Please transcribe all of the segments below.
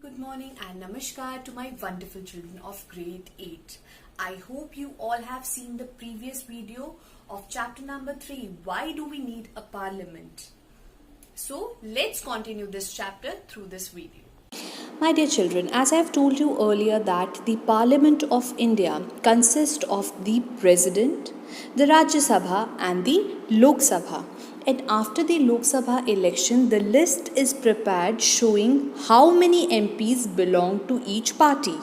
Good morning and namaskar to my wonderful children of grade 8. I hope you all have seen the previous video of chapter number 3, Why Do We Need a Parliament? So let's continue this chapter through this video. My dear children, as I have told you earlier that the Parliament of India consists of the President, the Rajya Sabha and the Lok Sabha. And after the Lok Sabha election, the list is prepared showing how many MPs belong to each party.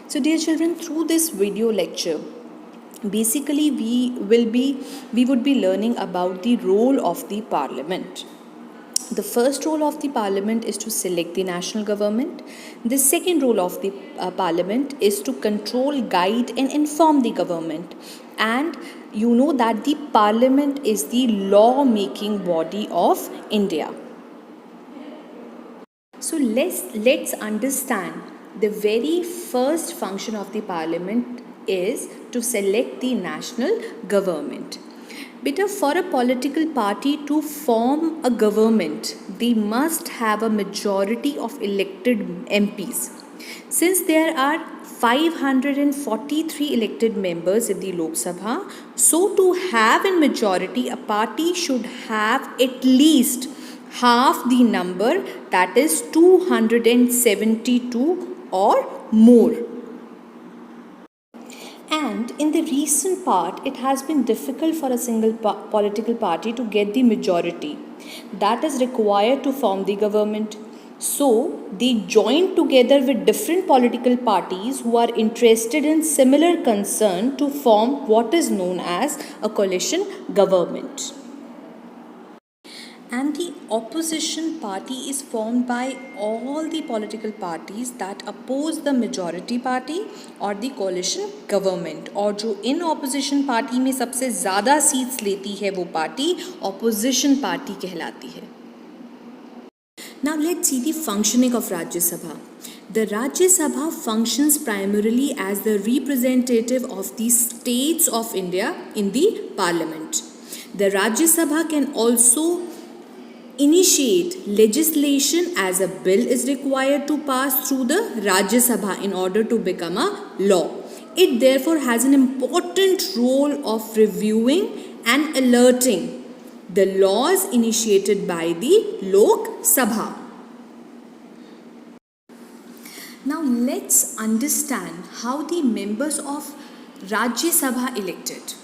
So dear children, through this video lecture, basically we would be learning about the role of the Parliament. The first role of the Parliament is to select the national government. The second role of the Parliament is to control, guide and inform the government. And you know that the Parliament is the law-making body of India. So let's understand the very first function of the Parliament is to select the national government. Beta, for a political party to form a government, they must have a majority of elected MPs. Since there are 543 elected members in the Lok Sabha, so to have a majority, a party should have at least half the number, that is 272 or more. And in the recent part, it has been difficult for a single political party to get the majority that is required to form the government. So, they joined together with different political parties who are interested in similar concern to form what is known as a coalition government. And the opposition party is formed by all the political parties that oppose the majority party or the coalition government. और जो इन opposition party में सबसे ज़्यादा seats लेती है वो party opposition party कहलाती है. Now let's see the functioning of Rajya Sabha. The Rajya Sabha functions primarily as the representative of the states of India in the Parliament. The Rajya Sabha can also initiate legislation as a bill is required to pass through the Rajya Sabha in order to become a law. It therefore has an important role of reviewing and alerting the laws initiated by the Lok Sabha. Now let's understand how the members of Rajya Sabha elected.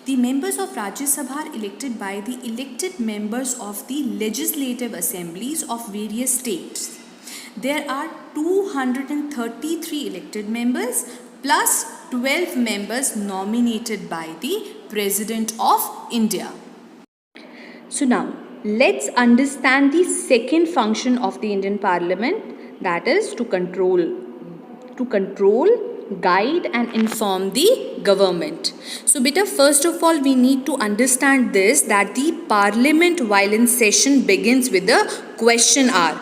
The members of Rajya Sabha are elected by the elected members of the legislative assemblies of various states. There are 233 elected members plus 12 members nominated by the President of India. So now, let's understand the second function of the Indian Parliament, that is to control, guide and inform the government. So beta, first of all we need to understand this, that the Parliament while in session begins with the question hour,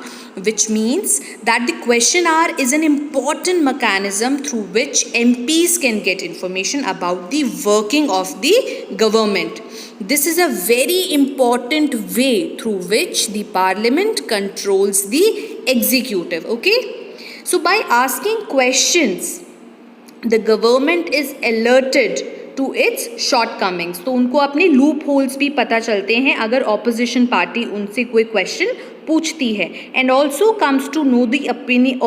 which means that the question hour is an important mechanism through which MPs can get information about the working of the government. This is a very important way through which the Parliament controls the executive. Okay, so by asking questions, the government is alerted to its shortcomings. तो उनको अपने loop holes भी पता चलते हैं अगर opposition party उनसे कोई क्वेश्चन पूछती है. And also comes to know the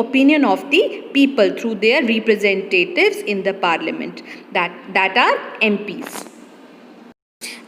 opinion of the people through their representatives in the parliament that are MPs.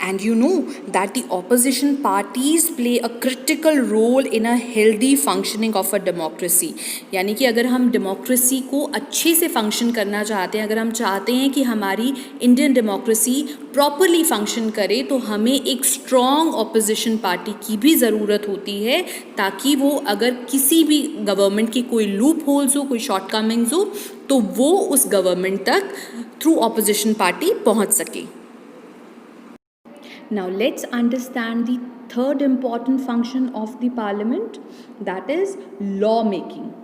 And you know that the opposition parties play a critical role in a healthy functioning of a democracy. यानी कि अगर हम democracy को अच्छे से function करना चाहते हैं, अगर हम चाहते हैं कि हमारी Indian democracy properly function करे, तो हमें एक strong opposition party की भी ज़रूरत होती है ताकि वो अगर किसी भी government की कोई loop holes हो, कोई shortcomings हो, तो वो उस government तक through opposition party पहुँच सके. Now let's understand the third important function of the Parliament, that is law making.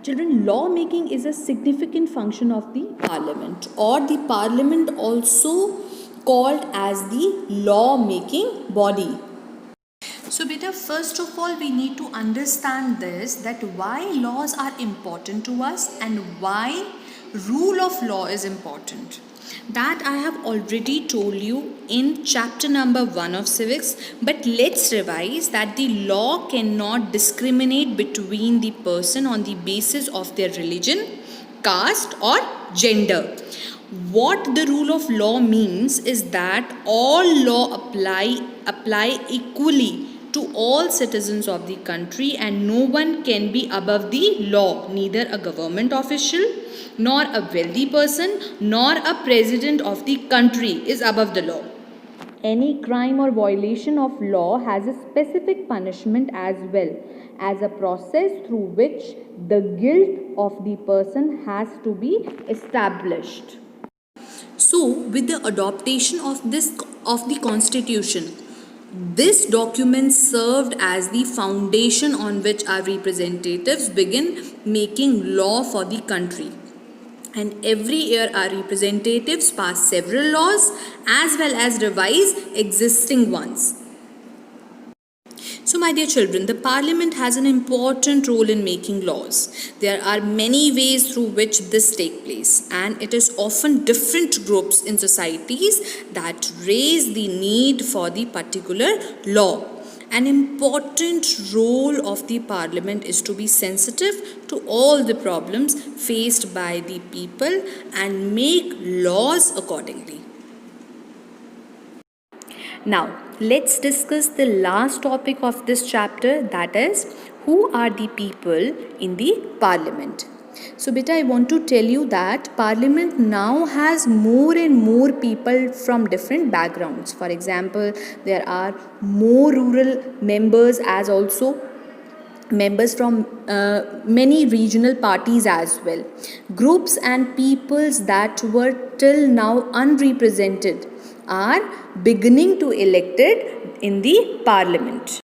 Children, law making is a significant function of the Parliament, or the Parliament also called as the law making body. So beta, first of all we need to understand this, that why laws are important to us and why rule of law is important. That I have already told you in chapter number 1 of civics, but let's revise that the law cannot discriminate between the person on the basis of their religion, caste or gender. What the rule of law means is that all law apply equally to all citizens of the country, and no one can be above the law, neither a government official nor a wealthy person nor a president of the country is above the law. Any crime or violation of law has a specific punishment as well as a process through which the guilt of the person has to be established. So, with the adoption of the constitution, this document served as the foundation on which our representatives begin making law for the country. And every year our representatives pass several laws as well as revise existing ones. So my dear children, the parliament has an important role in making laws. There are many ways through which this takes place, and it is often different groups in societies that raise the need for the particular law. An important role of the parliament is to be sensitive to all the problems faced by the people and make laws accordingly. Now, let's discuss the last topic of this chapter, that is, who are the people in the parliament. So beta, I want to tell you that parliament now has more and more people from different backgrounds. For example, there are more rural members as also members from many regional parties as well. Groups and peoples that were till now unrepresented are beginning to elected in the parliament.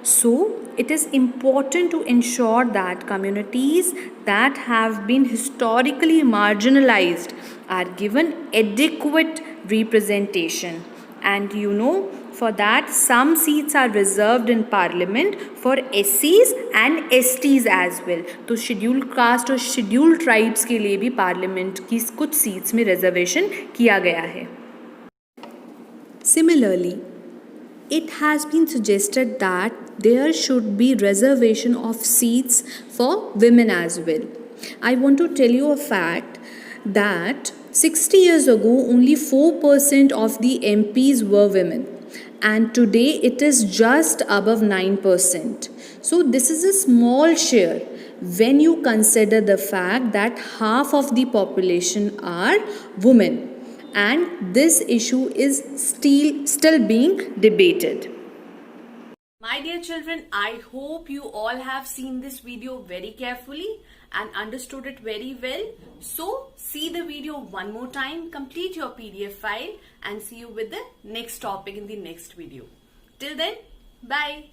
So it is important to ensure that communities that have been historically marginalized are given adequate representation. And for that some seats are reserved in parliament for SCs and STs as well. तो scheduled caste और scheduled tribes के लिए भी parliament की कुछ seats में reservation किया गया है. Similarly, it has been suggested that there should be reservation of seats for women as well. I want to tell you a fact that 60 years ago only 4% of the MPs were women, and today it is just above 9%. So this is a small share when you consider the fact that half of the population are women. And this issue is still being debated. My dear children, I hope you all have seen this video very carefully and understood it very well. So see the video one more time, complete your PDF file, and see you with the next topic in the next video. Till then, bye.